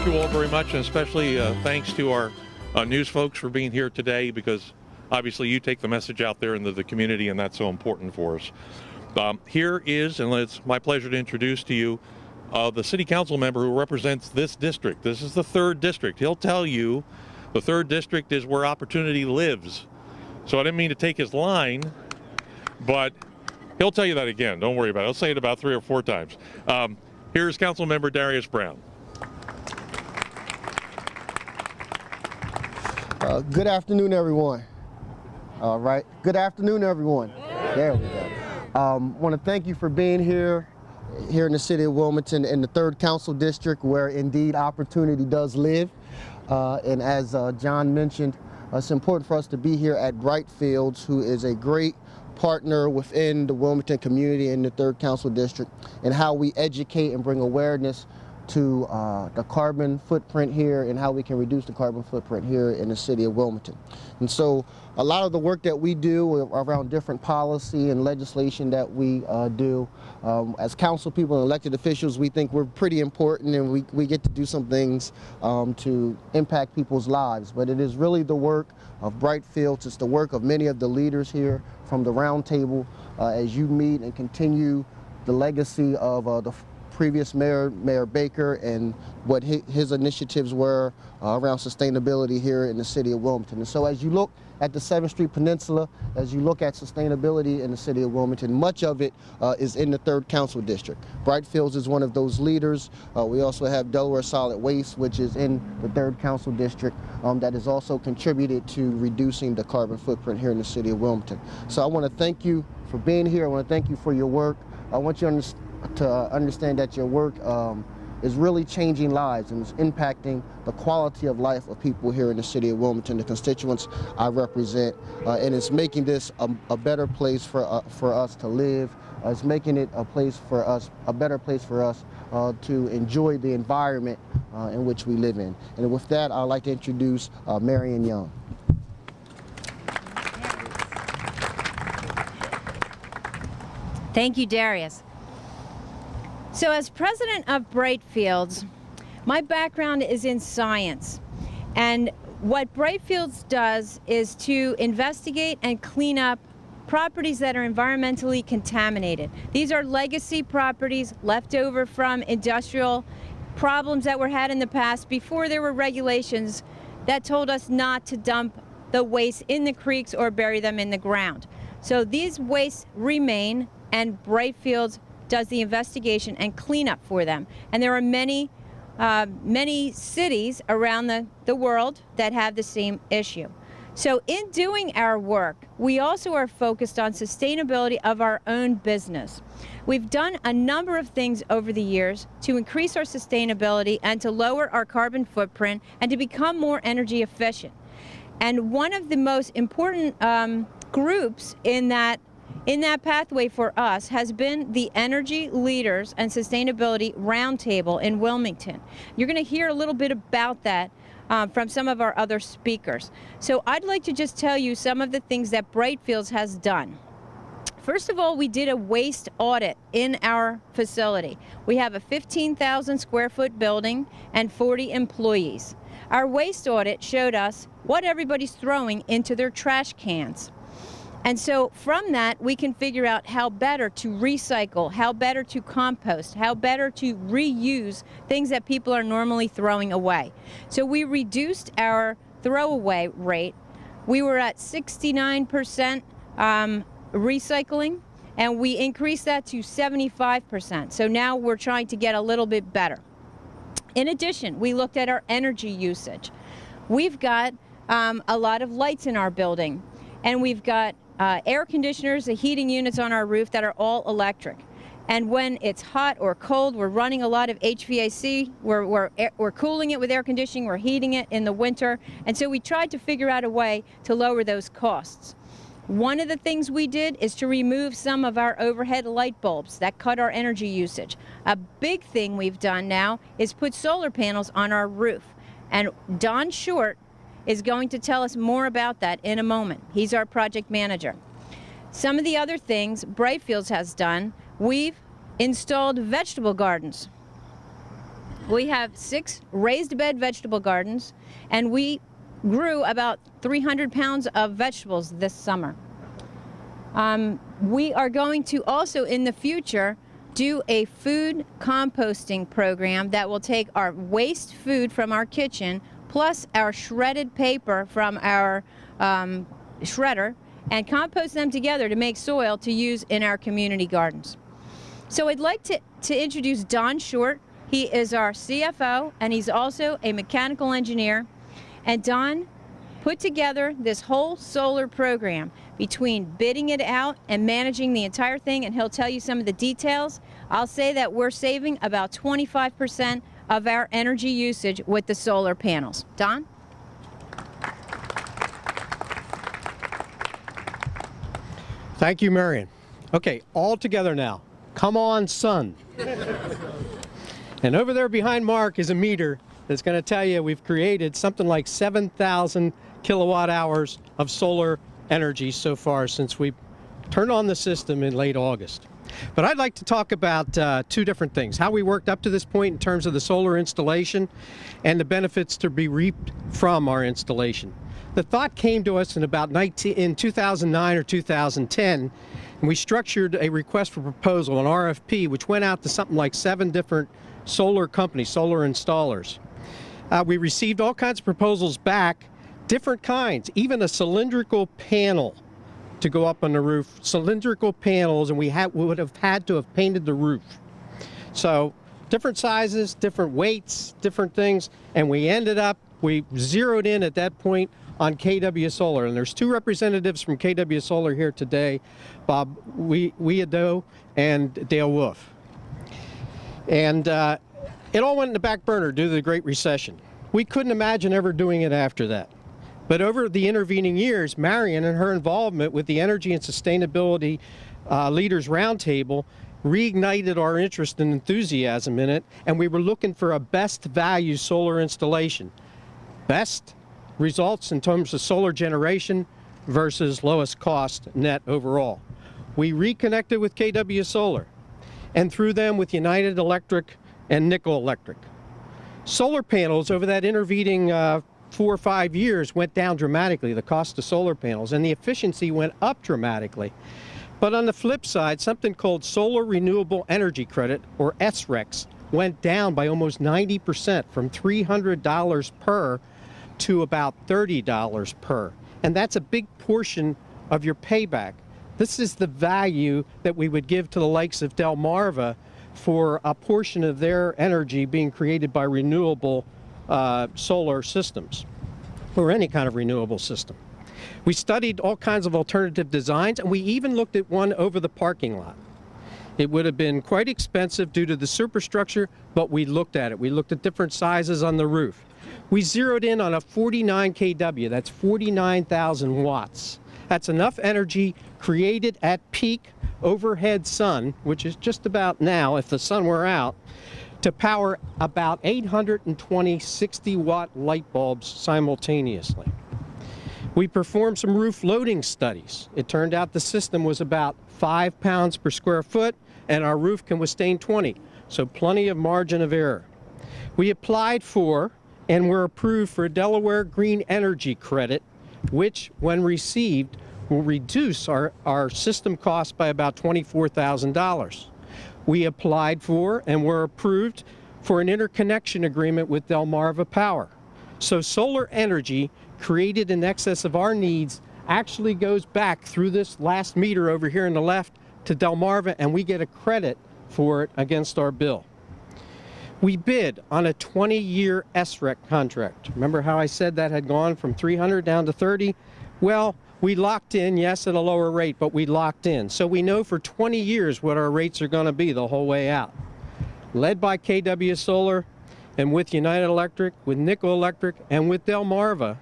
you all very much, and especially thanks to our news folks for being here today, because obviously you take the message out there into the community, and that's so important for us. Here is, and it's my pleasure to introduce to you the city council member who represents this district. This is the 3rd district. He'll tell you the 3rd district is where opportunity lives. So I didn't mean to take his line, but he'll tell you that again. Don't worry about it. I'll say it about 3 or 4 times. Here's council member Darius Brown. Good afternoon, everyone. All right. Good afternoon, everyone. There we go. Want to thank you for being here in the city of Wilmington in the 3rd Council District, where indeed opportunity does live. And as John mentioned, it's important for us to be here at BrightFields, who is a great partner within the Wilmington community in the 3rd Council District, and how we educate and bring awareness to the carbon footprint here and how we can reduce the carbon footprint here in the city of Wilmington. And so a lot of the work that we do around different policy and legislation that we do, as council people and elected officials, we think we're pretty important, and we get to do some things to impact people's lives. But it is really the work of BrightFields. It's the work of many of the leaders here from the roundtable as you meet and continue the legacy of the previous Mayor Baker and what his initiatives were around sustainability here in the city of Wilmington. And so as you look at the 7th Street Peninsula, as you look at sustainability in the city of Wilmington, much of it is in the 3rd Council District. BrightFields is one of those leaders. We also have Delaware Solid Waste, which is in the 3rd Council District, that has also contributed to reducing the carbon footprint here in the city of Wilmington. So I want to thank you for being here. I want to thank you for your work. I want you to understand that your work is really changing lives and is impacting the quality of life of people here in the city of Wilmington, the constituents I represent, and it's making this a better place for us to live. It's making it a better place for us to enjoy the environment in which we live in. And with that, I'd like to introduce Marion Young. Thank you, Darius. So as president of BrightFields, my background is in science. And what BrightFields does is to investigate and clean up properties that are environmentally contaminated. These are legacy properties left over from industrial problems that were had in the past before there were regulations that told us not to dump the waste in the creeks or bury them in the ground. So these wastes remain, and BrightFields does the investigation and cleanup for them. And there are many cities around the world that have the same issue. So in doing our work, we also are focused on sustainability of our own business. We've done a number of things over the years to increase our sustainability and to lower our carbon footprint and to become more energy efficient. And one of the most important groups in that pathway for us has been the Energy Leaders and Sustainability Roundtable in Wilmington. You're going to hear a little bit about that from some of our other speakers. So I'd like to just tell you some of the things that BrightFields has done. First of all, we did a waste audit in our facility. We have a 15,000 square foot building and 40 employees. Our waste audit showed us what everybody's throwing into their trash cans. And so from that, we can figure out how better to recycle, how better to compost, how better to reuse things that people are normally throwing away. So we reduced our throwaway rate. We were at 69% recycling, and we increased that to 75%. So now we're trying to get a little bit better. In addition, we looked at our energy usage. We've got a lot of lights in our building, and we've got air conditioners, the heating units on our roof that are all electric. And when it's hot or cold, we're running a lot of HVAC. We're cooling it with air conditioning, we're heating it in the winter. And so we tried to figure out a way to lower those costs. One of the things we did is to remove some of our overhead light bulbs that cut our energy usage. A big thing we've done now is put solar panels on our roof. And Don Short is going to tell us more about that in a moment. He's our project manager. Some of the other things BrightFields has done, we've installed vegetable gardens. We have 6 raised bed vegetable gardens, and we grew about 300 pounds of vegetables this summer. We are going to also in the future do a food composting program that will take our waste food from our kitchen plus our shredded paper from our shredder and compost them together to make soil to use in our community gardens. So I'd like to introduce Don Short. He is our CFO and he's also a mechanical engineer. And Don put together this whole solar program between bidding it out and managing the entire thing, and he'll tell you some of the details. I'll say that we're saving about 25% of our energy usage with the solar panels. Don? Thank you, Marion. Okay, all together now. Come on, sun. And over there behind Mark is a meter that's going to tell you we've created something like 7,000 kilowatt hours of solar energy so far since we turned on the system in late August. But I'd like to talk about 2 different things: how we worked up to this point in terms of the solar installation and the benefits to be reaped from our installation. The thought came to us in 2009 or 2010, and we structured a request for proposal, an RFP, which went out to something like 7 different solar companies, solar installers. We received all kinds of proposals back, different kinds, even a cylindrical panel to go up on the roof, cylindrical panels, and we would have had to have painted the roof. So different sizes, different weights, different things, and we zeroed in at that point on KW Solar. And there's 2 representatives from KW Solar here today, Bob Weado and Dale Wolf. And it all went in the back burner due to the Great Recession. We couldn't imagine ever doing it after that. But over the intervening years, Marion and her involvement with the Energy and Sustainability Leaders Roundtable reignited our interest and enthusiasm in it, and we were looking for a best value solar installation. Best results in terms of solar generation versus lowest cost net overall. We reconnected with KW Solar, and through them with United Electric and Nickel Electric. Solar panels over that intervening 4 or 5 years went down dramatically, the cost of solar panels, and the efficiency went up dramatically. But on the flip side, something called Solar Renewable Energy Credit, or SRECs, went down by almost 90%, from $300 per to about $30 per. And that's a big portion of your payback. This is the value that we would give to the likes of Delmarva for a portion of their energy being created by renewable solar systems, or any kind of renewable system. We studied all kinds of alternative designs, and we even looked at one over the parking lot. It would have been quite expensive due to the superstructure, but we looked at it. We looked at different sizes on the roof. We zeroed in on a 49 kW, that's 49,000 watts. That's enough energy created at peak overhead sun, which is just about now if the sun were out, to power about 820 60-watt light bulbs simultaneously. We performed some roof loading studies. It turned out the system was about 5 pounds per square foot, and our roof can withstand 20, so plenty of margin of error. We applied for and were approved for a Delaware Green Energy Credit, which, when received, will reduce our system cost by about $24,000. We applied for and were approved for an interconnection agreement with Delmarva Power. So solar energy created in excess of our needs actually goes back through this last meter over here on the left to Delmarva, and we get a credit for it against our bill. We bid on a 20-year SREC contract. Remember how I said that had gone from 300 down to 30? Well, we locked in, yes, at a lower rate, but we locked in. So we know for 20 years what our rates are going to be the whole way out. Led by KW Solar and with United Electric, with Nickel Electric, and with Delmarva,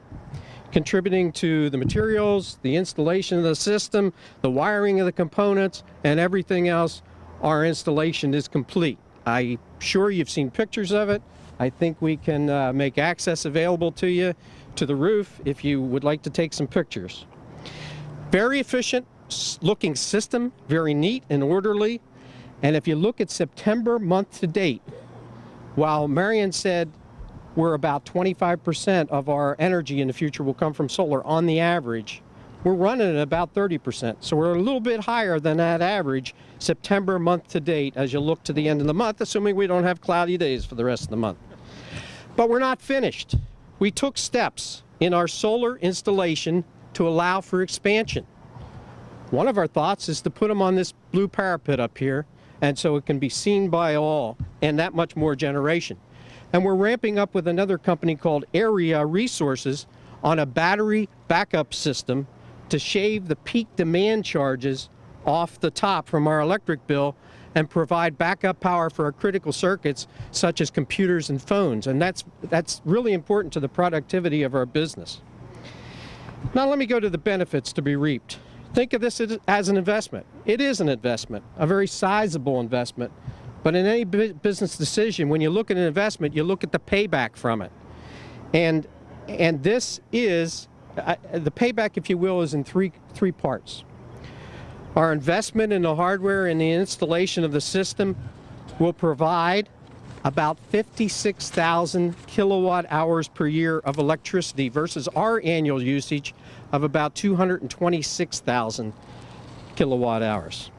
contributing to the materials, the installation of the system, the wiring of the components, and everything else, our installation is complete. I'm sure you've seen pictures of it. I think we can make access available to you to the roof if you would like to take some pictures. Very efficient looking system, very neat and orderly. And if you look at September month to date, while Marion said we're about 25% of our energy in the future will come from solar on the average, we're running at about 30%. So we're a little bit higher than that average September month to date as you look to the end of the month, assuming we don't have cloudy days for the rest of the month. But we're not finished. We took steps in our solar installation to allow for expansion. One of our thoughts is to put them on this blue parapet up here, and so it can be seen by all, and that much more generation. And we're ramping up with another company called Area Resources on a battery backup system to shave the peak demand charges off the top from our electric bill and provide backup power for our critical circuits such as computers and phones. And that's really important to the productivity of our business. Now let me go to the benefits to be reaped. Think of this as an investment. It is an investment, a very sizable investment. But in any business decision, when you look at an investment, you look at the payback from it. And this is, the payback, if you will, is in three parts. Our investment in the hardware and the installation of the system will provide about 56,000 kilowatt hours per year of electricity versus our annual usage of about 226,000 kilowatt hours.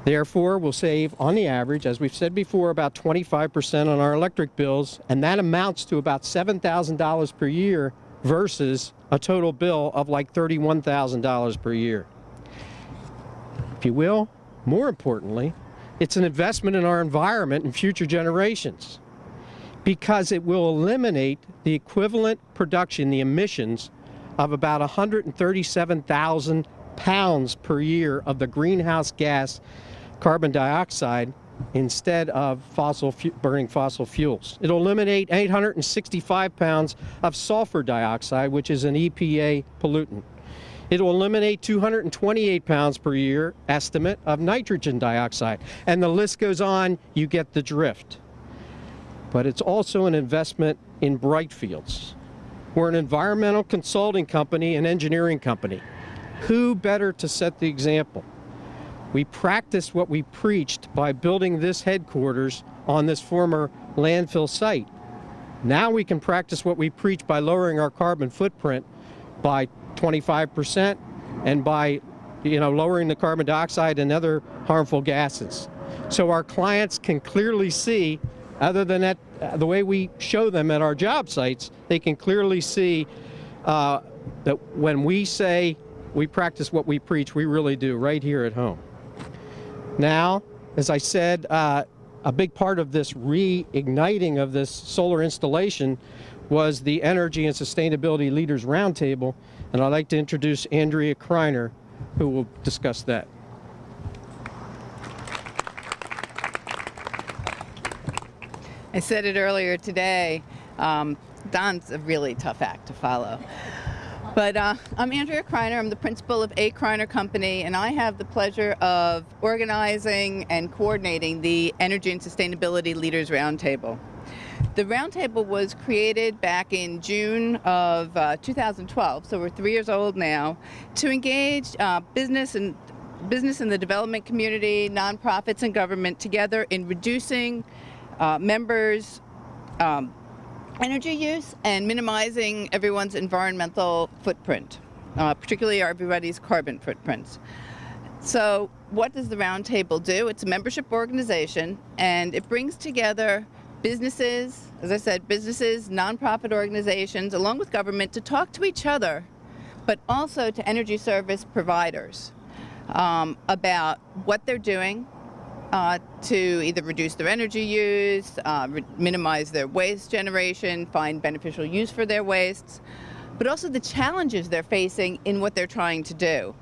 Therefore, we'll save, on the average, as we've said before, about 25% on our electric bills, and that amounts to about $7,000 per year versus a total bill of like $31,000 per year. If you will, more importantly, it's an investment in our environment and future generations because it will eliminate the equivalent production, the emissions, of about 137,000 pounds per year of the greenhouse gas carbon dioxide instead of burning fossil fuels. It'll eliminate 865 pounds of sulfur dioxide, which is an EPA pollutant. It will eliminate 228 pounds per year estimate of nitrogen dioxide. And the list goes on, you get the drift. But it's also an investment in BrightFields. We're an environmental consulting company and engineering company. Who better to set the example? We practiced what we preached by building this headquarters on this former landfill site. Now we can practice what we preach by lowering our carbon footprint by 25% and by lowering the carbon dioxide and other harmful gases. So our clients can clearly see, other than that, the way we show them at our job sites, they can clearly see that when we say we practice what we preach, we really do right here at home. Now, as I said, a big part of this reigniting of this solar installation was the Energy and Sustainability Leaders Roundtable, and I'd like to introduce Andrea Kreiner, who will discuss that. I said it earlier today, Don's a really tough act to follow. But I'm Andrea Kreiner. I'm the principal of A. Kreiner Company, and I have the pleasure of organizing and coordinating the Energy and Sustainability Leaders Roundtable. The roundtable was created back in June of 2012, so we're 3 years old now, to engage business in the development community, nonprofits, and government together in reducing members' energy use and minimizing everyone's environmental footprint, particularly everybody's carbon footprints. So what does the roundtable do? It's a membership organization, and it brings together businesses, as I said, businesses, nonprofit organizations, along with government, to talk to each other, but also to energy service providers about what they're doing to either reduce their energy use, minimize their waste generation, find beneficial use for their wastes, but also the challenges they're facing in what they're trying to do.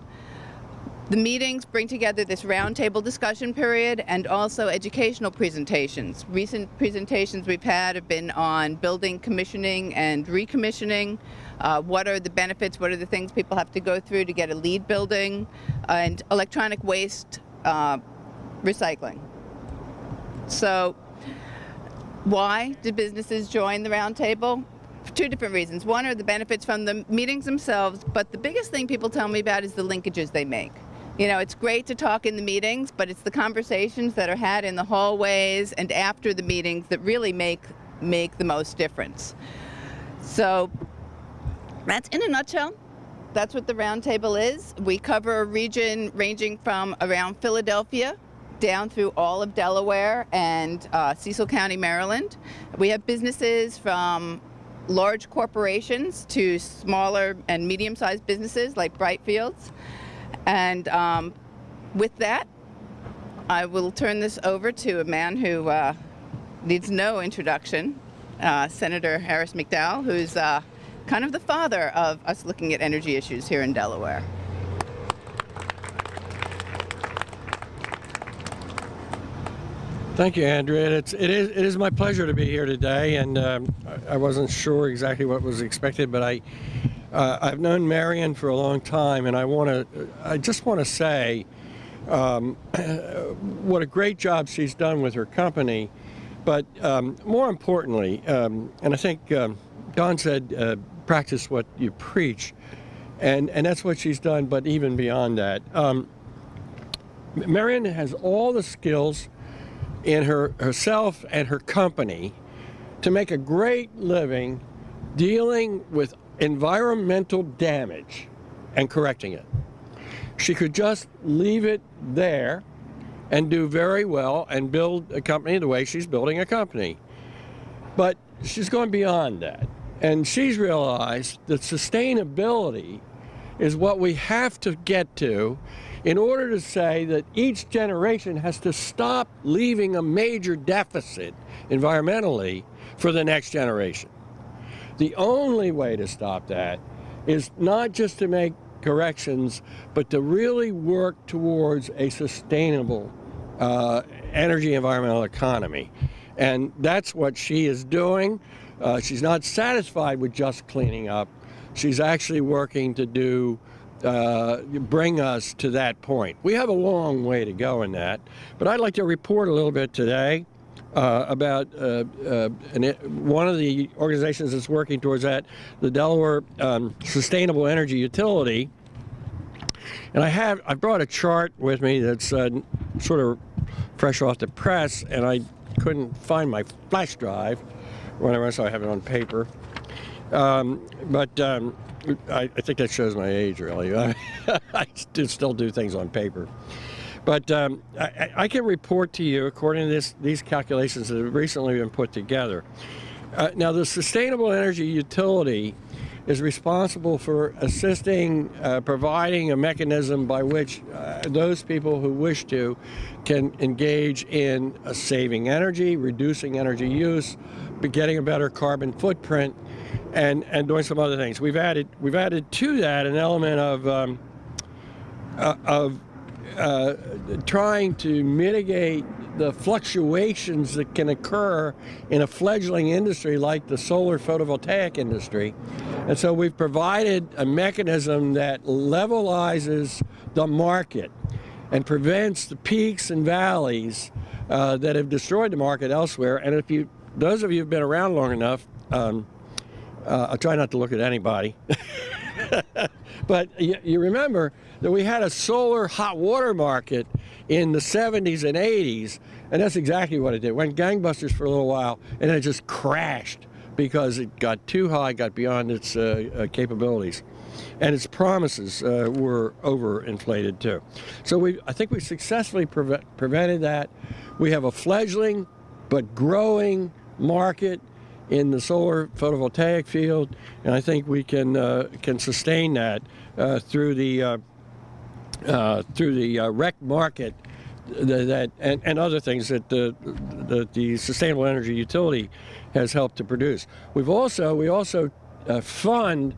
The meetings bring together this roundtable discussion period and also educational presentations. Recent presentations we've had have been on building commissioning and recommissioning. What are the benefits? What are the things people have to go through to get a LEED building? And electronic waste recycling. So why did businesses join the roundtable? For two different reasons. One are the benefits from the meetings themselves, but the biggest thing people tell me about is the linkages they make. You know, it's great to talk in the meetings, but it's the conversations that are had in the hallways and after the meetings that really make the most difference. So that's, in a nutshell, that's what the roundtable is. We cover a region ranging from around Philadelphia down through all of Delaware and Cecil County, Maryland. We have businesses from large corporations to smaller and medium-sized businesses like BrightFields. And with that, I will turn this over to a man who needs no introduction, Senator Harris McDowell, who's kind of the father of us looking at energy issues here in Delaware. Thank you, Andrea. It is my pleasure to be here today, and I wasn't sure exactly what was expected, but I've known Marion for a long time, and I just want to say what a great job she's done with her company, but more importantly, and I think Don said, practice what you preach, and that's what she's done, but even beyond that. Marion has all the skills in herself and her company to make a great living dealing with environmental damage and correcting it. She could just leave it there and do very well and build a company the way she's building a company. But she's gone beyond that. And she's realized that sustainability is what we have to get to in order to say that each generation has to stop leaving a major deficit environmentally for the next generation. The only way to stop that is not just to make corrections, but to really work towards a sustainable energy environmental economy. And that's what she is doing. She's not satisfied with just cleaning up. She's actually working to bring us to that point. We have a long way to go in that, but I'd like to report a little bit today about one of the organizations that's working towards that, the Delaware Sustainable Energy Utility. And I brought a chart with me that's sort of fresh off the press, and I couldn't find my flash drive, whatever, so I have it on paper. I think that shows my age, really. I still do things on paper. But I can report to you, according to these calculations that have recently been put together. Now, the Sustainable Energy Utility is responsible for assisting, providing a mechanism by which those people who wish to can engage in saving energy, reducing energy use, getting a better carbon footprint, and doing some other things. We've added to that an element of trying to mitigate the fluctuations that can occur in a fledgling industry like the solar photovoltaic industry. And so we've provided a mechanism that levelizes the market and prevents the peaks and valleys that have destroyed the market elsewhere. And those of you who've been around long enough, I'll try not to look at anybody, but you remember that we had a solar hot water market in the 70s and 80s, and that's exactly what it did. It went gangbusters for a little while, and then it just crashed because it got too high, got beyond its capabilities. And its promises were overinflated too. So I think we successfully prevented that. We have a fledgling but growing market in the solar photovoltaic field, and I think we can sustain that through the rec market and other things that the Sustainable Energy Utility has helped to produce. We also fund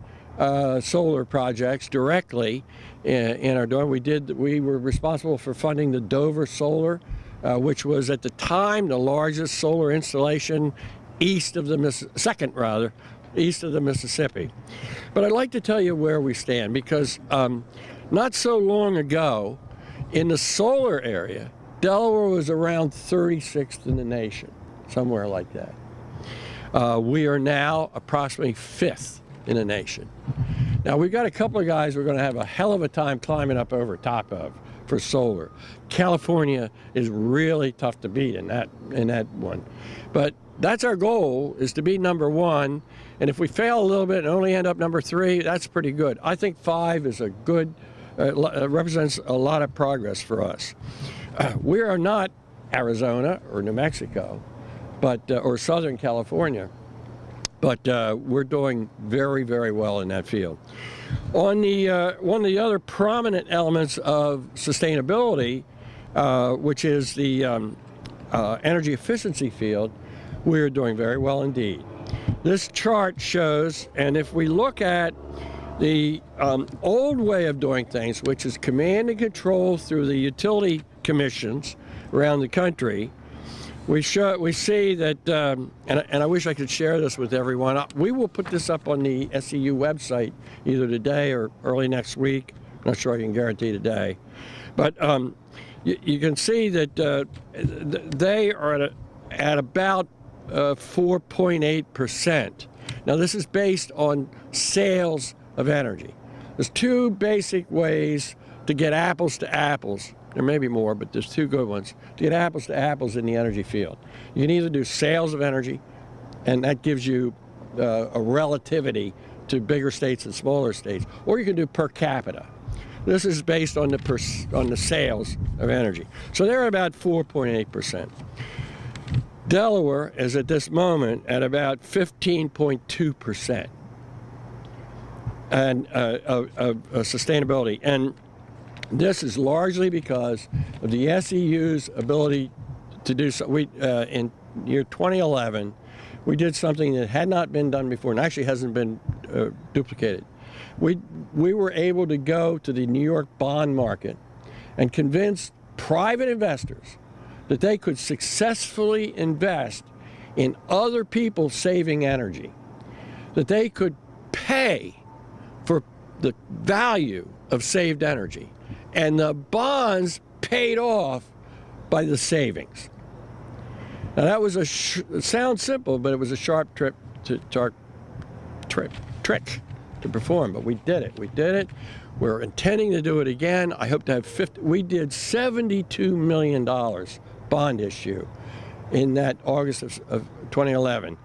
solar projects directly in our doing. We were responsible for funding the Dover Solar, which was at the time the largest solar installation east of the Mississippi. But I'd like to tell you where we stand, because not so long ago, in the solar area, Delaware was around 36th in the nation, somewhere like that. We are now approximately 5th in the nation. Now, we've got a couple of guys we're going to have a hell of a time climbing up over top of. for solar. California is really tough to beat in that one. But that's our goal, is to be number one. And if we fail a little bit and only end up number 3, that's pretty good. I think 5 is a good, represents a lot of progress for us. We are not Arizona or New Mexico, but or Southern California, but we're doing very, very well in that field. On the one of the other prominent elements of sustainability, which is the energy efficiency field, we're doing very well indeed. This chart shows, and if we look at the old way of doing things, which is command and control through the utility commissions around the country, we see that, and I wish I could share this with everyone. We will put this up on the SEU website either today or early next week. I'm not sure I can guarantee today. But you can see that they are at about 4.8%. Now this is based on sales of energy. There's 2 basic ways to get apples to apples. There may be more, but there's 2 good ones to get apples to apples in the energy field. You can either do sales of energy, and that gives you a relativity to bigger states and smaller states, or you can do per capita. This is based on the sales of energy. So they're at about 4.8%. Delaware is at this moment at about 15.2% and of sustainability. And this is largely because of the SEU's ability to do so. In year 2011, we did something that had not been done before and actually hasn't been duplicated. We were able to go to the New York bond market and convince private investors that they could successfully invest in other people saving energy, that they could pay for the value of saved energy, and the bonds paid off by the savings. Now that was it sounds simple, but it was a sharp trick to perform, but we did it. We're intending to do it again. I hope to have 50. We did $72 million bond issue in that August of 2011.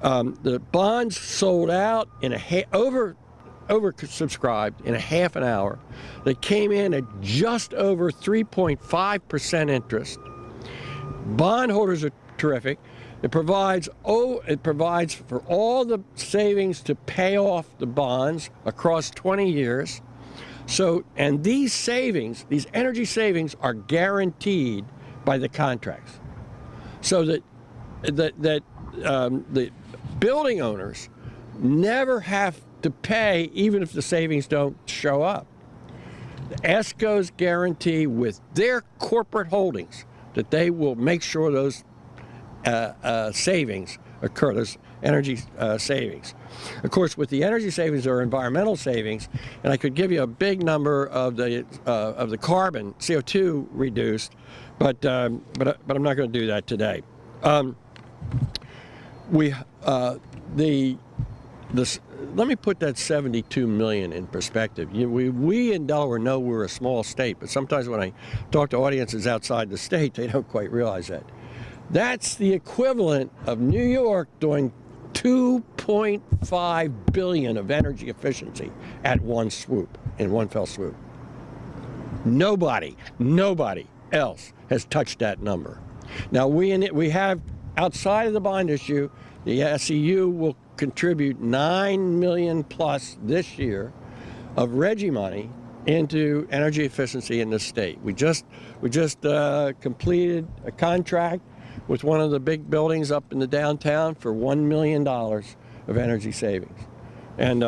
The bonds sold out in oversubscribed in a half an hour. They came in at just over 3.5% interest. Bondholders are terrific. It provides for all the savings to pay off the bonds across 20 years. So, and these savings, these energy savings, are guaranteed by the contracts, so that the building owners never have to pay, even if the savings don't show up. The ESCOs guarantee with their corporate holdings that they will make sure those savings occur, those energy savings. Of course, with the energy savings, there are environmental savings, and I could give you a big number of the carbon, CO2 reduced, but I'm not going to do that today. Let me put that 72 million in perspective. We in Delaware know we're a small state, but sometimes when I talk to audiences outside the state, they don't quite realize that. That's the equivalent of New York doing 2.5 billion of energy efficiency at one swoop, in one fell swoop. Nobody else has touched that number. Now we have, outside of the bond issue, the SEU will contribute 9 million plus this year of RGGI money into energy efficiency in the state. We just completed a contract with one of the big buildings up in the downtown for $1 million of energy savings, and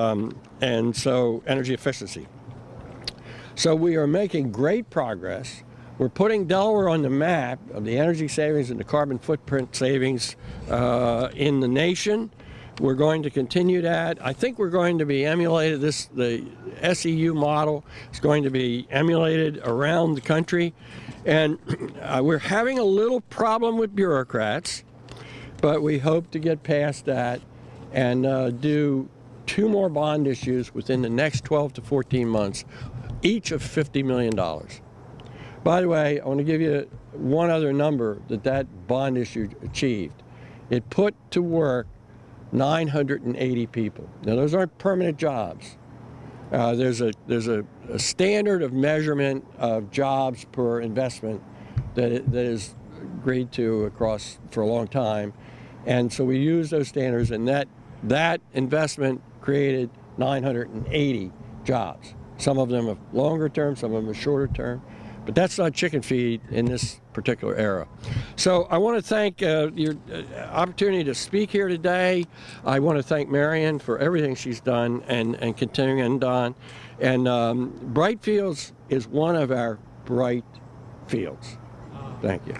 so energy efficiency. So we are making great progress. We're putting Delaware on the map of the energy savings and the carbon footprint savings in the nation. We're going to continue that. I think we're going to be emulated. The SEU model is going to be emulated around the country. And we're having a little problem with bureaucrats, but we hope to get past that and do 2 more bond issues within the next 12 to 14 months, each of $50 million. By the way, I want to give you one other number that bond issue achieved. It put to work 980 people. Now, those aren't permanent jobs. There's a standard of measurement of jobs per investment that is agreed to across for a long time, and so we use those standards, and that investment created 980 jobs. Some of them are longer term, some of them are shorter term, but that's not chicken feed in this particular era. So I want to thank your opportunity to speak here today. I want to thank Marion for everything she's done and continuing on. And BrightFields is one of our bright fields. Thank you.